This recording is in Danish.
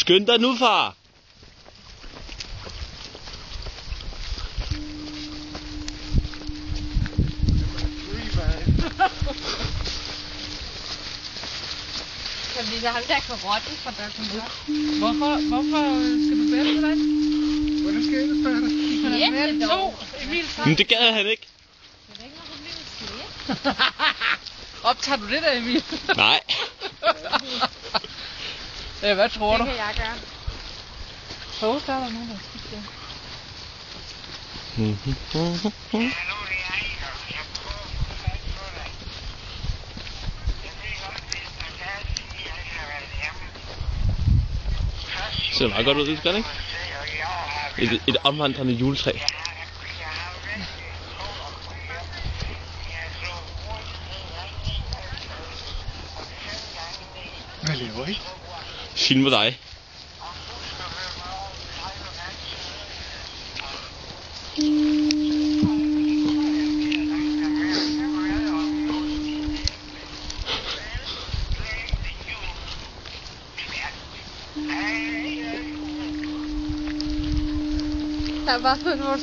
Skynd dig nu, far! Kan vi have ham der karotten fra Dr. Mørk? Hvorfor skal du bære det dig? Hvordan skal jeg ellers bære det? Du kan da Ja, bære det to. dog. Emil, Men det gad han ikke. Det er ikke noget problem at sige. optager du det der, Emil? Nej. Ja, hvad tror du? Det kan jeg gøre. Prøv, der er der nogen, der skifter. Det ser meget godt ud, det skal det, ikke? Et omvandrende juletræ. Hvad laver I? Filmer dig. Der er bare sådan vores